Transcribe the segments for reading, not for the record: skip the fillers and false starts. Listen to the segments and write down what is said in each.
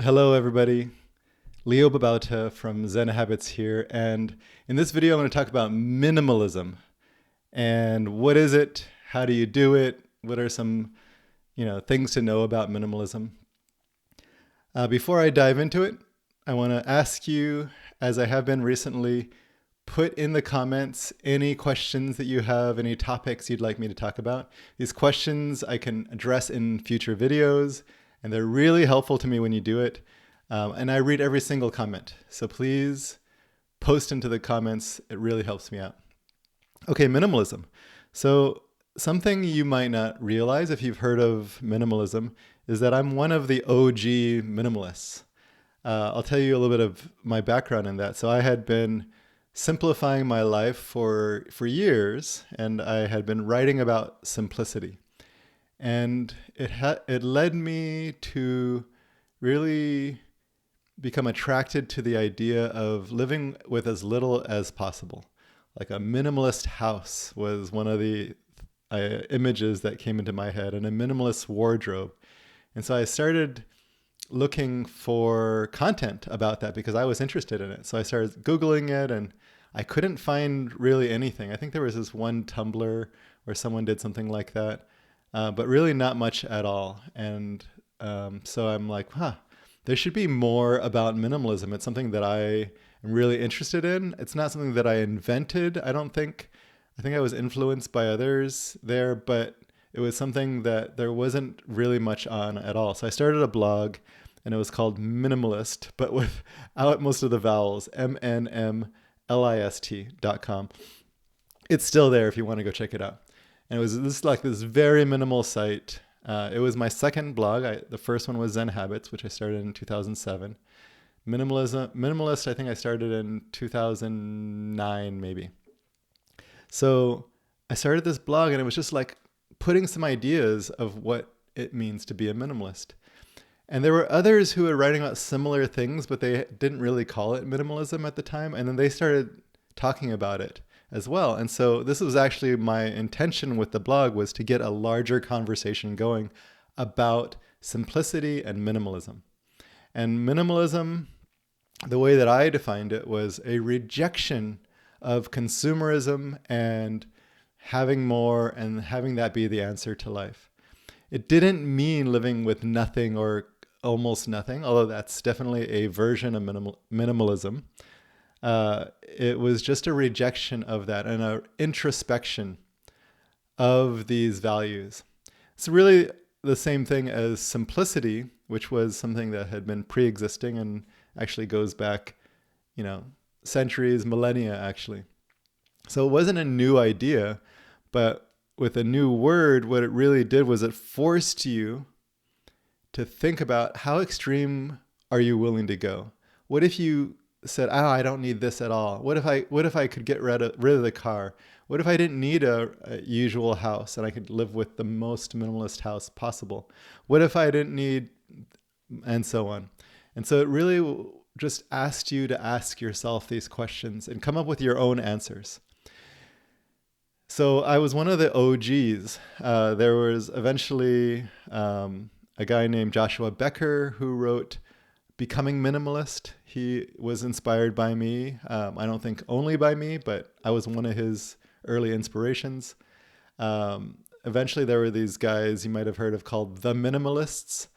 Hello everybody, Leo Babauta from Zen Habits here, and in this video I'm going to talk about minimalism. And what is it? How do you do it? What are some, things to know about minimalism? Before I dive into it, I want to ask you, as I have been recently, put in the comments any questions that you have, any topics you'd like me to talk about. These questions I can address in future videos, and they're really helpful to me when you do it. And I read every single comment. So please post into the comments. It really helps me out. Okay, minimalism. So something you might not realize if you've heard of minimalism is that I'm one of the OG minimalists. I'll tell you a little bit of my background in that. So I had been simplifying my life for years, and I had been writing about simplicity. And it led me to really become attracted to the idea of living with as little as possible. Like a minimalist house was one of the images that came into my head, and a minimalist wardrobe. And so I started looking for content about that because I was interested in it. So I started Googling it, and I couldn't find really anything. I think there was this one Tumblr where someone did something like that, but really not much at all. And so I'm like, there should be more about minimalism. It's something that I am really interested in. It's not something that I invented, I don't think. I think I was influenced by others there, but it was something that there wasn't really much on at all. So I started a blog, and it was called Minimalist, but without most of the vowels, MNMLIST.com. It's still there if you want to go check it out. And it was this very minimal site. It was my second blog. The first one was Zen Habits, which I started in 2007. Minimalist, I think I started in 2009, maybe. So I started this blog, and it was just like putting some ideas of what it means to be a minimalist. And there were others who were writing about similar things, but they didn't really call it minimalism at the time. And then they started talking about it as well. And so this was actually my intention with the blog, was to get a larger conversation going about simplicity and minimalism. And minimalism, the way that I defined it, was a rejection of consumerism and having more and having that be the answer to life. It didn't mean living with nothing or almost nothing, although that's definitely a version of minimalism. It was just a rejection of that and an introspection of these values. It's really the same thing as simplicity, which was something that had been pre-existing and actually goes back, centuries, millennia, actually. So it wasn't a new idea, but with a new word, what it really did was it forced you to think about how extreme are you willing to go? What if you said, I don't need this at all? What if I could get rid of the car? What if I didn't need a usual house and I could live with the most minimalist house possible? What if I didn't need, and so on. And so it really just asked you to ask yourself these questions and come up with your own answers. So I was one of the OGs. There was eventually a guy named Joshua Becker who wrote Becoming Minimalist. He was inspired by me. I don't think only by me, but I was one of his early inspirations. Eventually there were these guys you might have heard of called the Minimalists.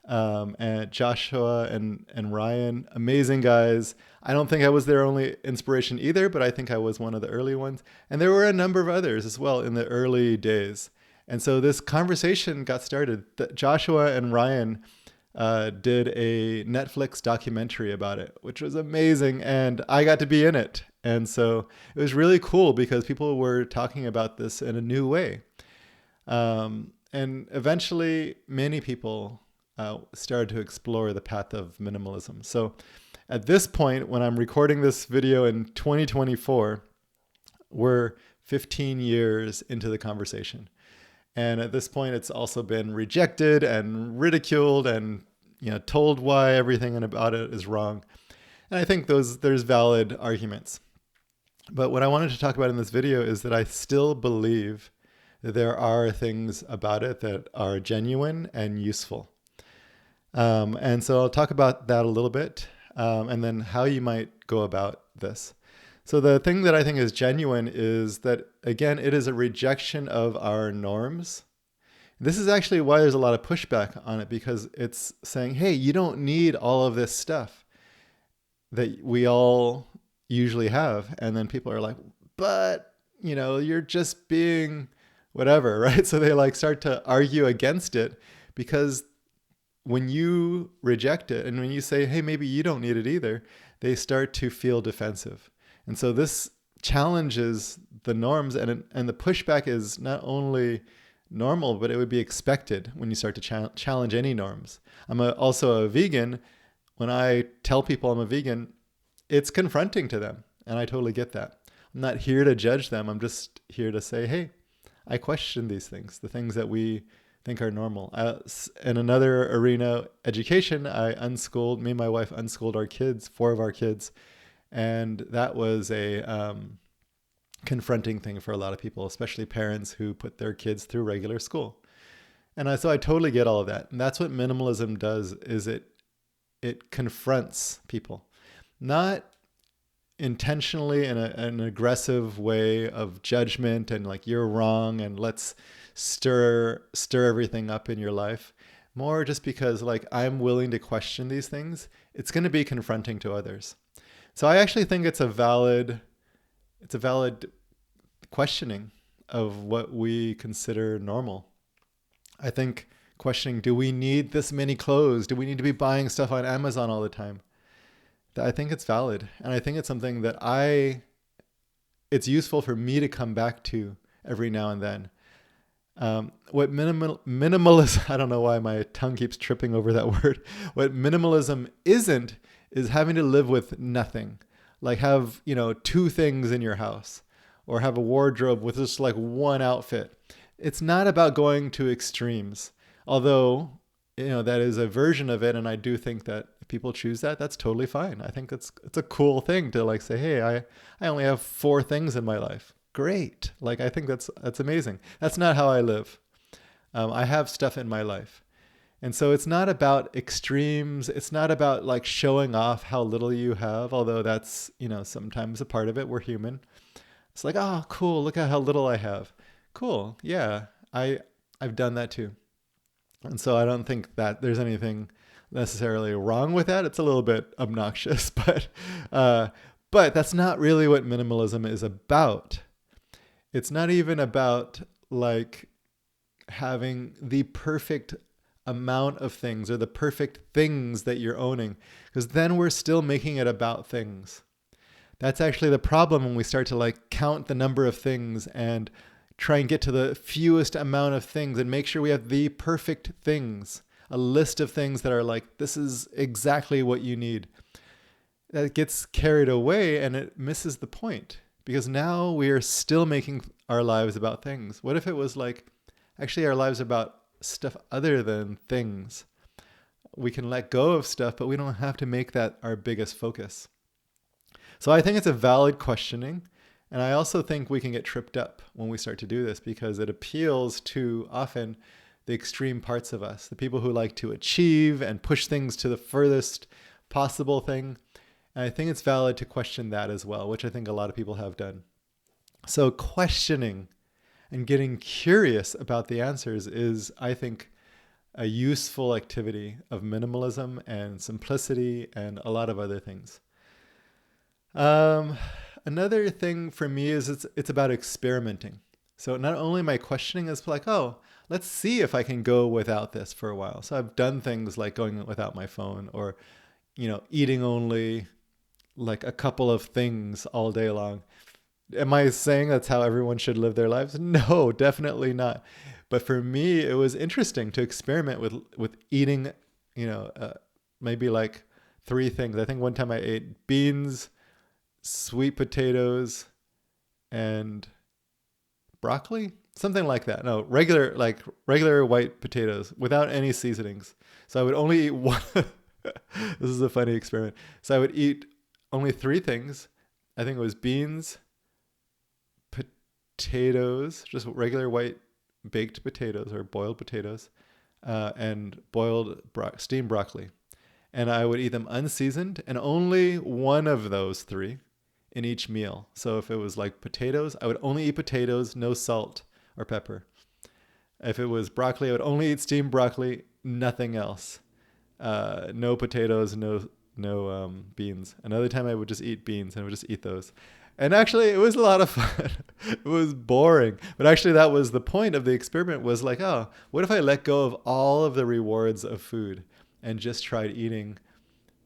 And Joshua and Ryan, amazing guys. I don't think I was their only inspiration either, but I think I was one of the early ones. And there were a number of others as well in the early days. And so this conversation got started. Joshua and Ryan did a Netflix documentary about it, which was amazing. And I got to be in it. And so it was really cool because people were talking about this in a new way. And eventually many people started to explore the path of minimalism. So at this point, when I'm recording this video in 2024, we're 15 years into the conversation. And at this point, it's also been rejected and ridiculed and told why everything about it is wrong. And I think there's valid arguments. But what I wanted to talk about in this video is that I still believe that there are things about it that are genuine and useful. And so I'll talk about that a little bit, and then how you might go about this. So the thing that I think is genuine is that, again, it is a rejection of our norms. This is actually why there's a lot of pushback on it, because it's saying, hey, you don't need all of this stuff that we all usually have. And then people are like, but, you're just being whatever, right? So they like start to argue against it, because when you reject it and when you say, hey, maybe you don't need it either, they start to feel defensive. And so this challenges the norms, and the pushback is not only normal, but it would be expected when you start to challenge any norms. I'm also a vegan. When I tell people I'm a vegan, it's confronting to them, and I totally get that. I'm not here to judge them. I'm just here to say, hey, I question these things, the things that we think are normal. In another arena, education, me and my wife unschooled our kids, 4 of our kids, and that was a confronting thing for a lot of people, especially parents who put their kids through regular school. And so I totally get all of that. And that's what minimalism does, is it confronts people, not intentionally in an aggressive way of judgment and like you're wrong and let's stir everything up in your life. More just because like I'm willing to question these things, it's going to be confronting to others. So I actually think it's a valid questioning of what we consider normal. I think questioning, do we need this many clothes? Do we need to be buying stuff on Amazon all the time? I think it's valid. And I think it's something that it's useful for me to come back to every now and then. What minimalism, I don't know why my tongue keeps tripping over that word. What minimalism isn't is having to live with nothing. Like have, 2 things in your house, or have a wardrobe with just like one outfit. It's not about going to extremes. Although, that is a version of it. And I do think that if people choose that, that's totally fine. I think it's a cool thing to like say, hey, I only have 4 things in my life. Great. Like, I think that's amazing. That's not how I live. I have stuff in my life. And so it's not about extremes. It's not about like showing off how little you have, although that's, sometimes a part of it. We're human. It's like, oh, cool. Look at how little I have. Cool. Yeah. I've done that too. And so I don't think that there's anything necessarily wrong with that. It's a little bit obnoxious, but that's not really what minimalism is about. It's not even about like having the perfect amount of things or the perfect things that you're owning, because then we're still making it about things. That's actually the problem when we start to like count the number of things and try and get to the fewest amount of things and make sure we have the perfect things, a list of things that are like, this is exactly what you need. That gets carried away and it misses the point, because now we are still making our lives about things. What if it was like, actually our lives are about stuff other than things? We can let go of stuff, but we don't have to make that our biggest focus. So I think it's a valid questioning. And I also think we can get tripped up when we start to do this, because it appeals to often the extreme parts of us, the people who like to achieve and push things to the furthest possible thing. And I think it's valid to question that as well, which I think a lot of people have done. So questioning and getting curious about the answers is, I think, a useful activity of minimalism and simplicity and a lot of other things. Another thing for me is it's about experimenting. So not only my questioning is like, oh, let's see if I can go without this for a while. So I've done things like going without my phone, or, eating only like a couple of things all day long. Am I saying that's how everyone should live their lives? No, definitely not. But for me, it was interesting to experiment with eating, maybe like 3 things. I think one time I ate beans, sweet potatoes, and broccoli, something like that. No, regular white potatoes without any seasonings. So I would only eat one. This is a funny experiment. So I would eat only 3 things. I think it was beans, potatoes, just regular white baked potatoes or boiled potatoes, and boiled steamed broccoli. And I would eat them unseasoned, and only one of those three in each meal. So if it was like potatoes, I would only eat potatoes, no salt or pepper. If it was broccoli, I would only eat steamed broccoli, nothing else. No potatoes, no beans. Another time I would just eat beans, and I would just eat those. And actually, it was a lot of fun. It was boring. But actually, that was the point of the experiment, was like, oh, what if I let go of all of the rewards of food and just tried eating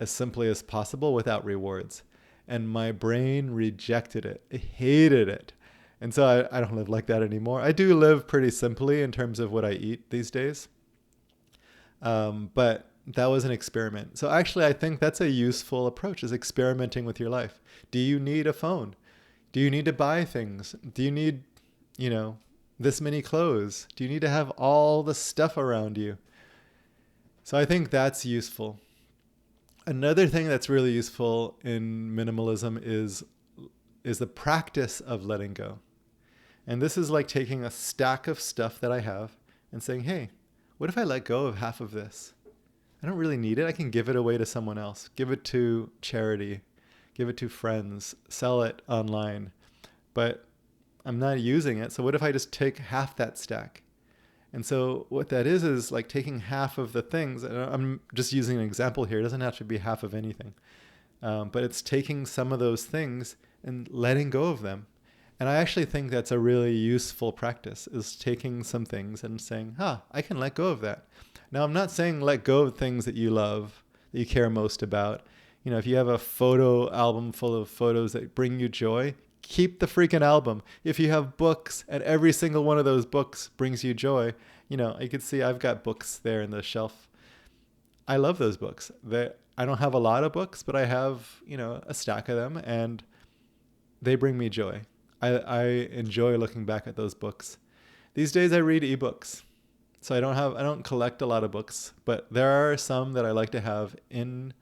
as simply as possible without rewards? And my brain rejected it. It hated it. And so I don't live like that anymore. I do live pretty simply in terms of what I eat these days. But that was an experiment. So actually, I think that's a useful approach, is experimenting with your life. Do you need a phone? Do you need to buy things? Do you need, this many clothes? Do you need to have all the stuff around you? So I think that's useful. Another thing that's really useful in minimalism is the practice of letting go. And this is like taking a stack of stuff that I have and saying, hey, what if I let go of half of this? I don't really need it. I can give it away to someone else, give it to charity, give it to friends, sell it online, but I'm not using it. So what if I just take half that stack? And so what that is like taking half of the things. And I'm just using an example here. It doesn't have to be half of anything. But it's taking some of those things and letting go of them. And I actually think that's a really useful practice, is taking some things and saying, I can let go of that. Now, I'm not saying let go of things that you love, that you care most about. If you have a photo album full of photos that bring you joy, keep the freaking album. If you have books and every single one of those books brings you joy, you can see I've got books there in the shelf. I love those books. I don't have a lot of books, but I have, a stack of them, and they bring me joy. I enjoy looking back at those books. These days I read ebooks. So I don't collect a lot of books, but there are some that I like to have in,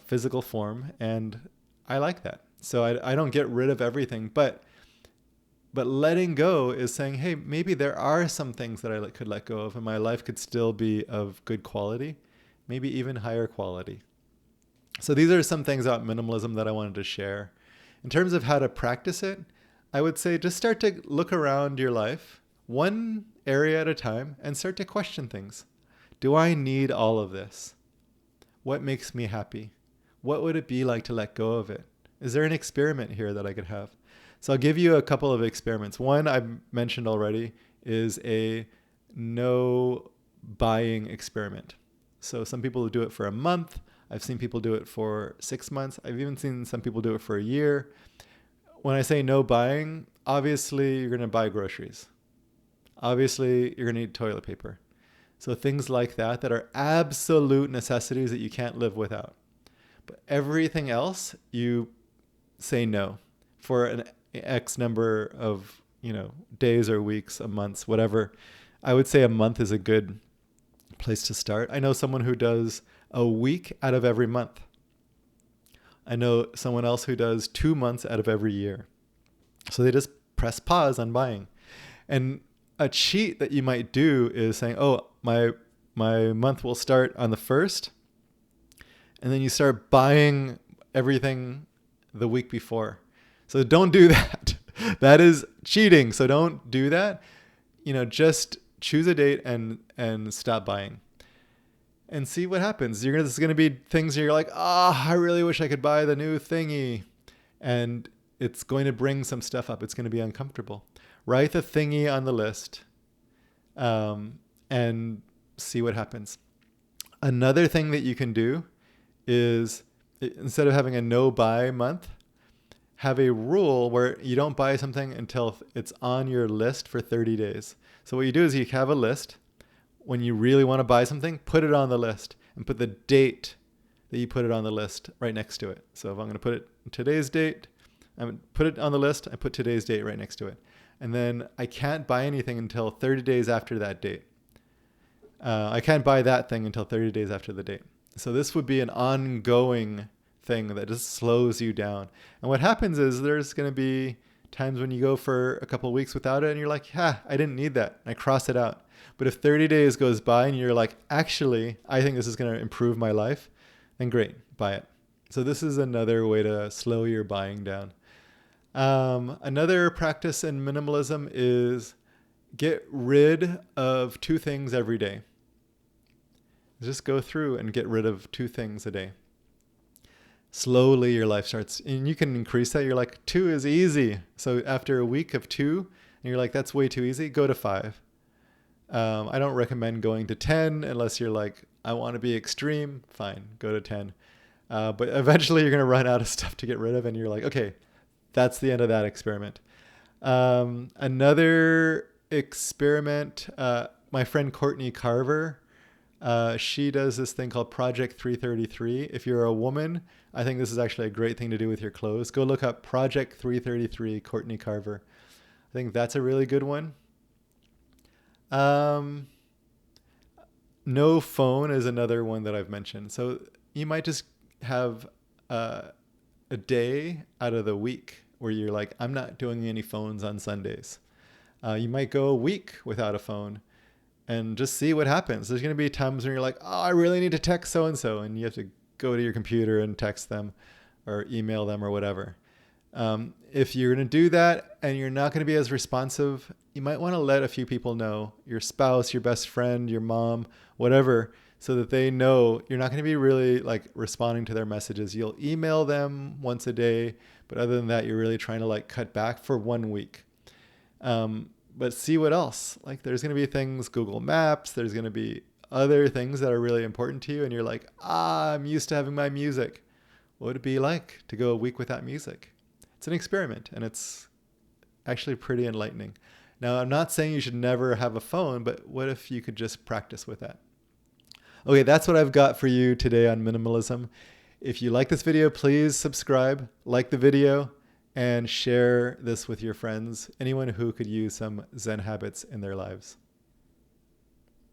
physical form, and I like that. So I don't get rid of everything, but letting go is saying, hey, maybe there are some things that I could let go of, and my life could still be of good quality, maybe even higher quality. So these are some things about minimalism that I wanted to share. In terms of how to practice it, I would say just start to look around your life, one area at a time, and start to question things. Do I need all of this? What makes me happy? What would it be like to let go of it? Is there an experiment here that I could have? So I'll give you a couple of experiments. One I mentioned already is a no buying experiment. So some people do it for a month. I've seen people do it for 6 months. I've even seen some people do it for a year. When I say no buying, obviously you're going to buy groceries. Obviously you're going to need toilet paper. So things like that are absolute necessities that you can't live without. But everything else, you say no for an X number of, days or weeks, a month, whatever. I would say a month is a good place to start. I know someone who does a week out of every month. I know someone else who does 2 months out of every year. So they just press pause on buying. And a cheat that you might do is saying, oh, my month will start on the 1st. And then you start buying everything the week before. So don't do that. That is cheating. So don't do that. Just choose a date and stop buying. And see what happens. This is going to be things you're like, I really wish I could buy the new thingy. And it's going to bring some stuff up. It's going to be uncomfortable. Write the thingy on the list and see what happens. Another thing that you can do is, instead of having a no buy month, have a rule where you don't buy something until it's on your list for 30 days. So what you do is you have a list. When you really want to buy something, put it on the list and put the date that you put it on the list right next to it. So if I'm going to put it today's date, I'm going to put it on the list, I put today's date right next to it. And then I can't buy anything until 30 days after that date. I can't buy that thing until 30 days after the date. So this would be an ongoing thing that just slows you down. And what happens is there's going to be times when you go for a couple of weeks without it and you're like, I didn't need that. And I cross it out. But if 30 days goes by and you're like, actually, I think this is going to improve my life, then great, buy it. So this is another way to slow your buying down. Another practice in minimalism is get rid of 2 things every day. Just go through and get rid of 2 things a day. Slowly your life starts, and you can increase that. You're like, 2 is easy. So after a week of 2, and you're like, that's way too easy, go to 5. I don't recommend going to 10 unless you're like, I want to be extreme. Fine, go to 10. But eventually you're going to run out of stuff to get rid of, and you're like, okay, that's the end of that experiment. Another experiment, my friend Courtney Carver, she does this thing called Project 333. If you're a woman, I think this is actually a great thing to do with your clothes. Go look up Project 333, Courtney Carver. I think that's a really good one. No phone is another one that I've mentioned. So you might just have a day out of the week where you're like, I'm not doing any phones on Sundays. You might go a week without a phone and just see what happens. There's going to be times when you're like, oh, I really need to text so-and-so. And you have to go to your computer and text them or email them or whatever. If you're going to do that and you're not going to be as responsive, you might want to let a few people know, your spouse, your best friend, your mom, whatever, so that they know you're not going to be really like responding to their messages. You'll email them once a day, but other than that, you're really trying to like cut back for 1 week. But see what else. Like there's going to be things, Google Maps, there's going to be other things that are really important to you. And you're like, I'm used to having my music. What would it be like to go a week without music? It's an experiment, and it's actually pretty enlightening. Now, I'm not saying you should never have a phone, but what if you could just practice with that? Okay, that's what I've got for you today on minimalism. If you like this video, please subscribe, like the video, and share this with your friends, anyone who could use some Zen habits in their lives.